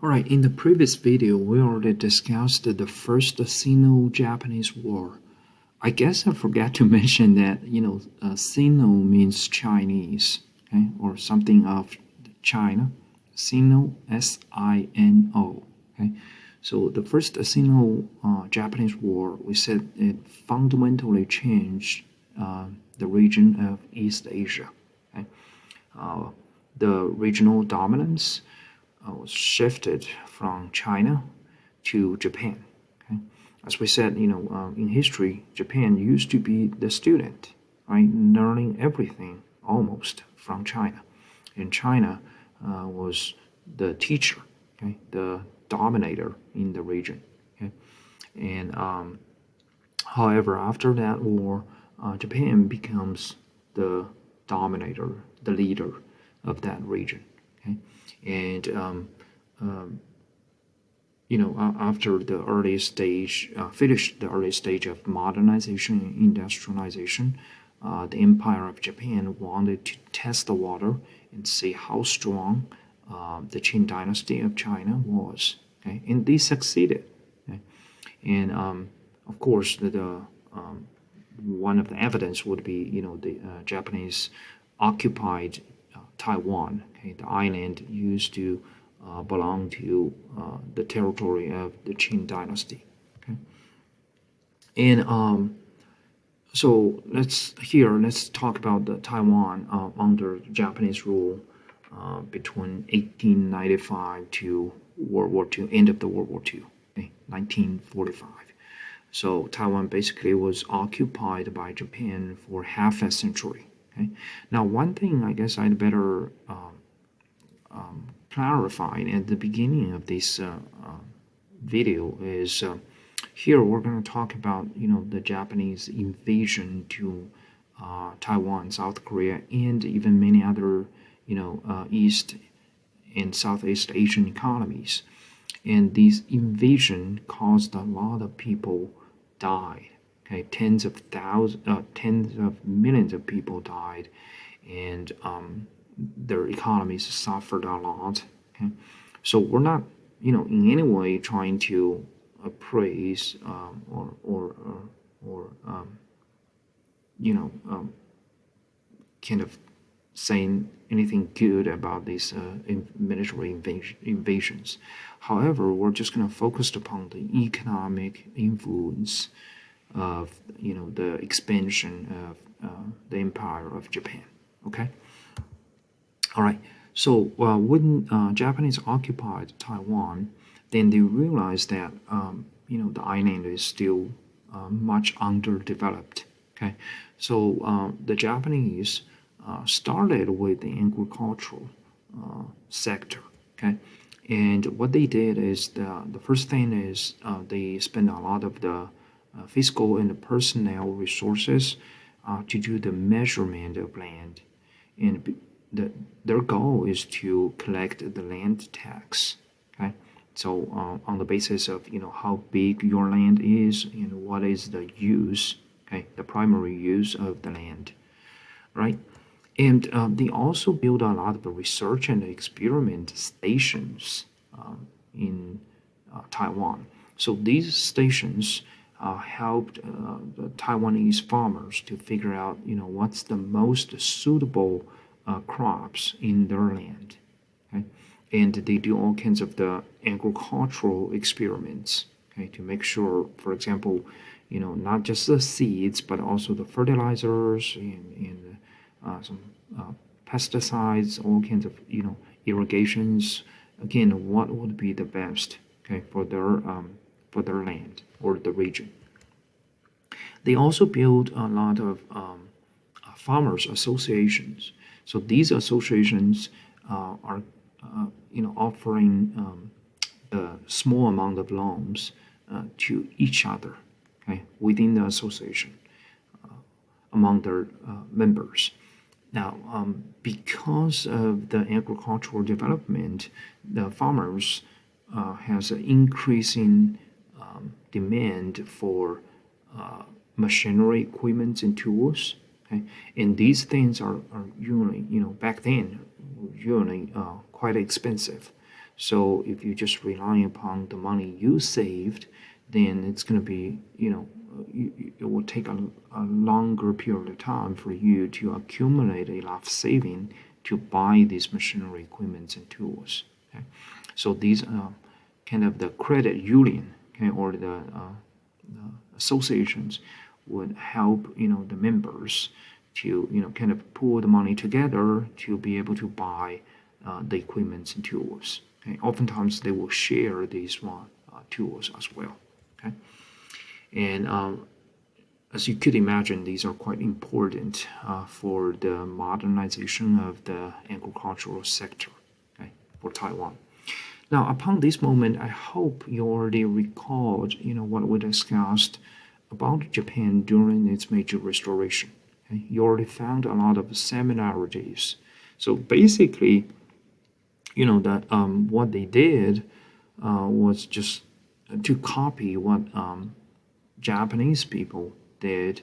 Alright, in the previous video, we already discussed the first Sino-Japanese War. I guess I forgot to mention that, Sino means Chinese, okay, or something of China. Sino, S-I-N-O, okay. So the first Sino-Japanese War, we said it fundamentally changed the region of East Asia, okay. The regional dominance was shifted from China to Japan. Okay? As we said, in history, Japan used to be the student, right, learning everything almost from China, and China was the teacher, okay, the dominator in the region. Okay? And however, after that war, Japan becomes the dominator, the leader of that region. Okay? And after the early stage, finished the early stage of modernization and industrialization, the Empire of Japan wanted to test the water and see how strong the Qing dynasty of China was. Okay? And they succeeded. Okay? And of course, one of the evidence would be, the Japanese occupied Taiwan. Okay? The island used to belong to the territory of the Qing dynasty. Okay? And so let's talk about the Taiwan under Japanese rule between 1895 to World War II, end of the World War II, okay? 1945. So Taiwan basically was occupied by Japan for half a century. Okay? Now, one thing I guess I'd better clarify at the beginning of this video is here we're going to talk about the Japanese invasion to Taiwan, South Korea, and even many other East and Southeast Asian economies. And these invasion caused a lot of people died. Okay, tens of millions of people died, and their economies suffered a lot. Okay, so we're not, in any way trying to praise or kind of saying anything good about these military invasions. However, we're just going to focus upon the economic influence of the expansion of the Empire of Japan. Okay. All right. So when Japanese occupied Taiwan, then they realized that the island is still much underdeveloped. Okay. So the Japanese started with the agricultural sector. Okay. And what they did is the first thing is they spent a lot of the fiscal and the personnel resources to do the measurement of land, and their goal is to collect the land tax. Okay, so on the basis of how big your land is and what is the use, okay, the primary use of the land, right? And they also built a lot of research and experiment stations in Taiwan. So these stations helped the Taiwanese farmers to figure out, what's the most suitable crops in their land. Okay? And they do all kinds of the agricultural experiments, okay, to make sure, for example, not just the seeds, but also the fertilizers and some pesticides, all kinds of irrigations. Again, what would be the best, okay, for their land or the region. They also built a lot of farmers associations. So these associations are offering a small amount of loans to each other, okay, within the association among their members. Now, because of the agricultural development, the farmers has an increasing demand for machinery, equipment, and tools. Okay? And these things are usually, back then, usually quite expensive. So if you just rely upon the money you saved, then it's going to be, it will take a longer period of time for you to accumulate enough saving to buy these machinery, equipment, and tools. Okay? So these are kind of the credit union, okay, or the associations would help, the members to, kind of pull the money together to be able to buy the equipment and tools. Okay? Oftentimes they will share these tools as well. Okay? And as you could imagine, these are quite important for the modernization of the agricultural sector, okay, for Taiwan. Now, upon this moment, I hope you already recalled, what we discussed about Japan during its major restoration. Okay? You already found a lot of similarities. So basically, that what they did was just to copy what Japanese people did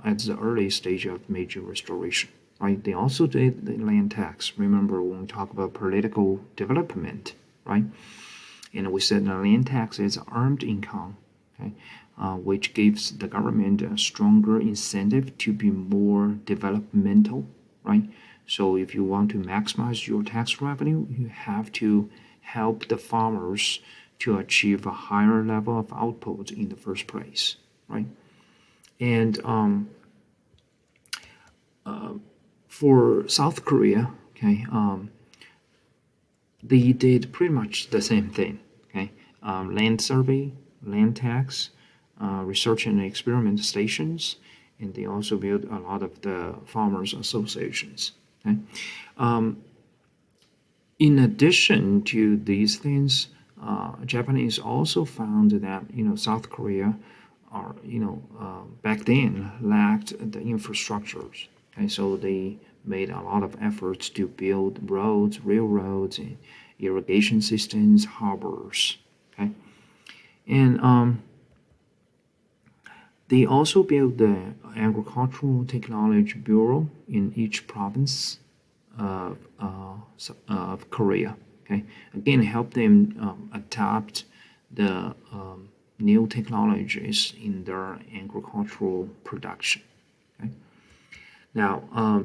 at the early stage of major restoration. Right? They also did the land tax. Remember when we talk about political development, right? And we said the land tax is earned income, okay, which gives the government a stronger incentive to be more developmental, right? So if you want to maximize your tax revenue, you have to help the farmers to achieve a higher level of output in the first place, right? And for South Korea, okay, they did pretty much the same thing, okay? Land survey, land tax, research and experiment stations, and they also built a lot of the farmers associations, okay? In addition to these things, Japanese also found that, South Korea back then lacked the infrastructures. Okay, so they made a lot of efforts to build roads, railroads, and irrigation systems, harbors. Okay, and they also built the Agricultural Technology Bureau in each province of Korea. Okay, again, help them adapt the new technologies in their agricultural production. Okay? Now,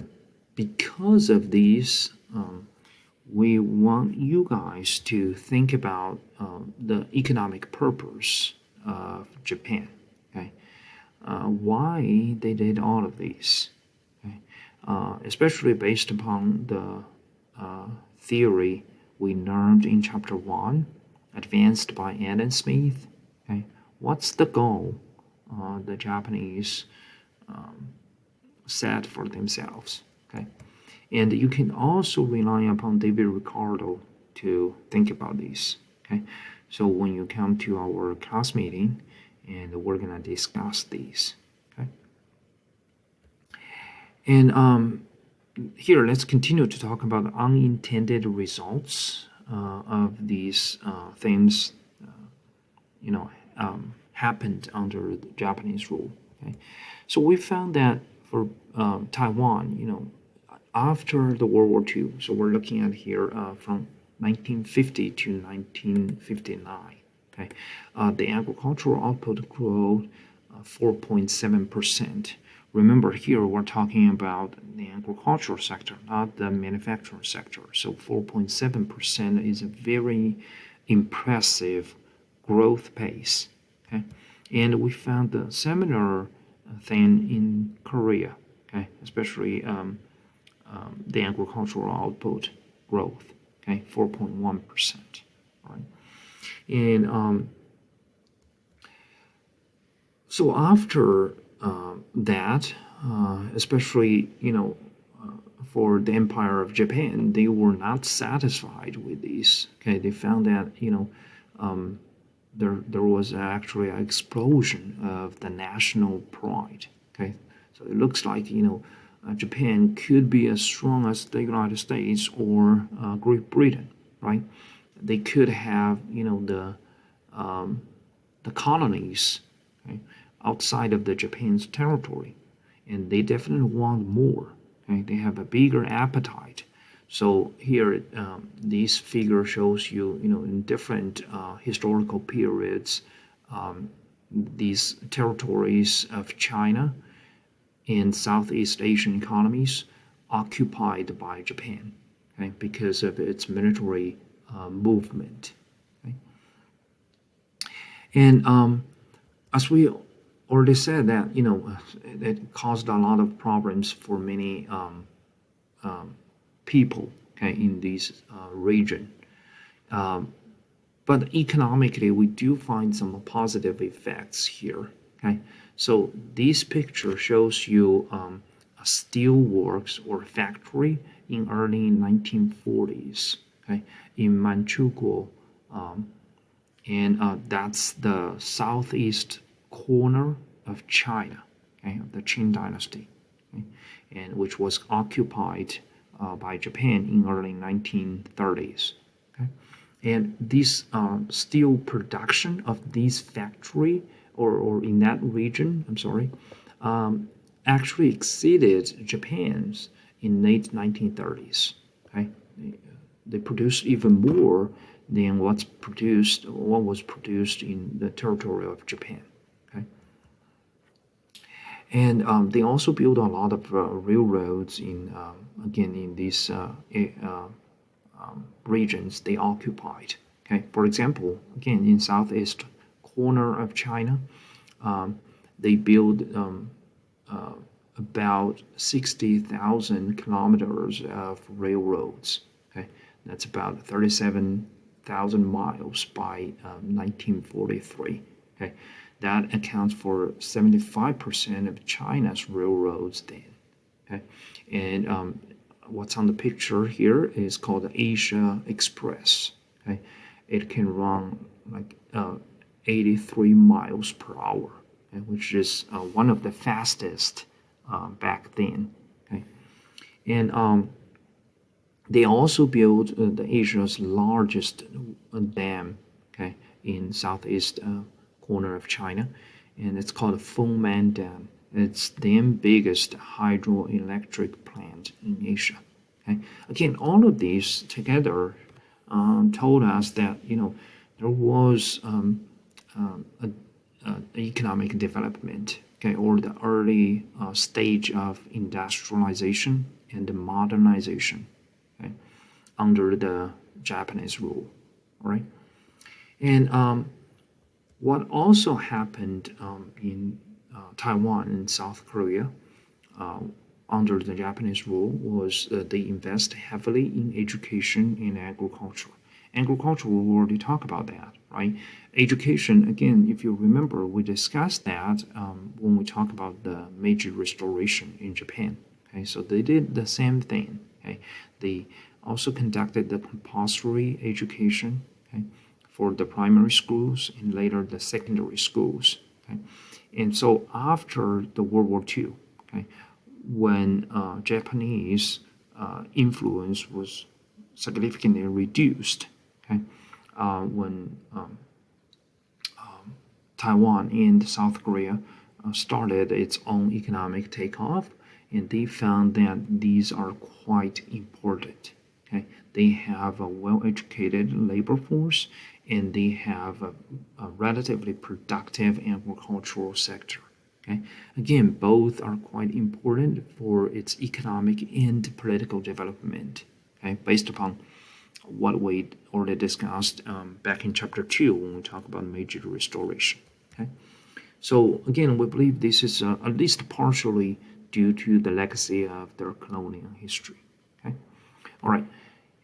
because of these, we want you guys to think about the economic purpose of Japan. Okay? Why they did all of these. Okay? Especially based upon the theory we learned in Chapter 1, advanced by Adam Smith. Okay, what's the goal the Japanese set for themselves? Okay, and you can also rely upon David Ricardo to think about these. Okay, so when you come to our class meeting, and we're gonna discuss these. Okay, and here let's continue to talk about the unintended results of these things. Happened under the Japanese rule. Okay? So we found that for Taiwan, after the World War II, so we're looking at here from 1950 to 1959. Okay, the agricultural output grew 4.7%. Remember here we're talking about the agricultural sector, not the manufacturing sector. So 4.7% is a very impressive growth pace. Okay, and we found a similar thing in Korea. Okay, especially the agricultural output growth. Okay, 4.1%. Right, and so after that, especially for the Empire of Japan, they were not satisfied with these. Okay, they found that there was actually an explosion of the national pride. Okay, so it looks like Japan could be as strong as the United States or Great Britain, right? They could have the colonies, okay, outside of the Japan's territory, and they definitely want more. Okay, they have a bigger appetite So here, this figure shows you, in different historical periods, these territories of China and Southeast Asian economies occupied by Japan, okay, because of its military movement. Okay? And as we already said, that it caused a lot of problems for many people, okay, in this region. Um, but economically, we do find some positive effects here. Okay, so this picture shows you a steel works or factory in early 1940s. Okay, in Manchukuo, um, and that's the southeast corner of China, okay, of the Qing Dynasty, okay, and which was occupied by Japan in early 1930s. Okay? And this steel production of this factory or in that region, I'm sorry, actually exceeded Japan's in late 1930s. Okay? They produced even more than what was produced in the territory of Japan. Okay? And they also built a lot of railroads again in these regions they occupied. Okay, for example, again in southeast corner of China, they built uh, about 60,000 kilometers of railroads. Okay, that's about 37,000 miles by 1943. Okay, that accounts for 75% of China's railroads then. Okay, and what's on the picture here is called the Asia Express. Okay, it can run like 83 miles per hour, okay, which is one of the fastest back then. Okay, and they also built the Asia's largest dam. Okay, in southeast corner of China, and it's called Fengman Dam. It's the biggest hydroelectric plant in Asia. Okay? Again, all of these together told us that there was economic development, okay, or the early stage of industrialization and modernization, okay, under the Japanese rule, all right? And what also happened in Taiwan and South Korea uh, under the Japanese rule was they invest heavily in education and agriculture. Agriculture, we already talked about that, right? Education, again, if you remember, we discussed that when we talked about the Meiji Restoration in Japan. Okay, so they did the same thing. Okay, they also conducted the compulsory education, okay, for the primary schools and later the secondary schools. Okay? And so after the World War II, okay, when Japanese influence was significantly reduced, okay, when Taiwan and South Korea started its own economic takeoff, and they found that these are quite important. Okay, they have a well-educated labor force, and they have a relatively productive agricultural sector. Okay, again, both are quite important for its economic and political development. Okay, based upon what we already discussed back in chapter 2 when we talk about Meiji Restoration. Okay, so again, we believe this is at least partially due to the legacy of their colonial history. Okay, all right,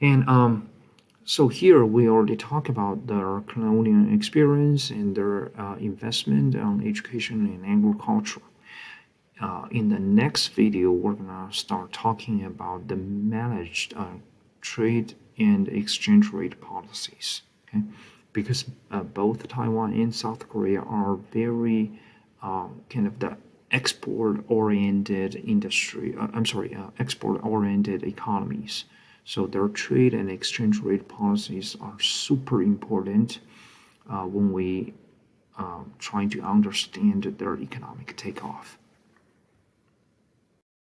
and so here we already talked about their colonial experience and their investment on education and agriculture. In the next video, we're gonna start talking about the managed trade and exchange rate policies. Okay, because both Taiwan and South Korea are very kind of the export-oriented industry. Export-oriented economies. So their trade and exchange rate policies are super important when we trying to understand their economic takeoff.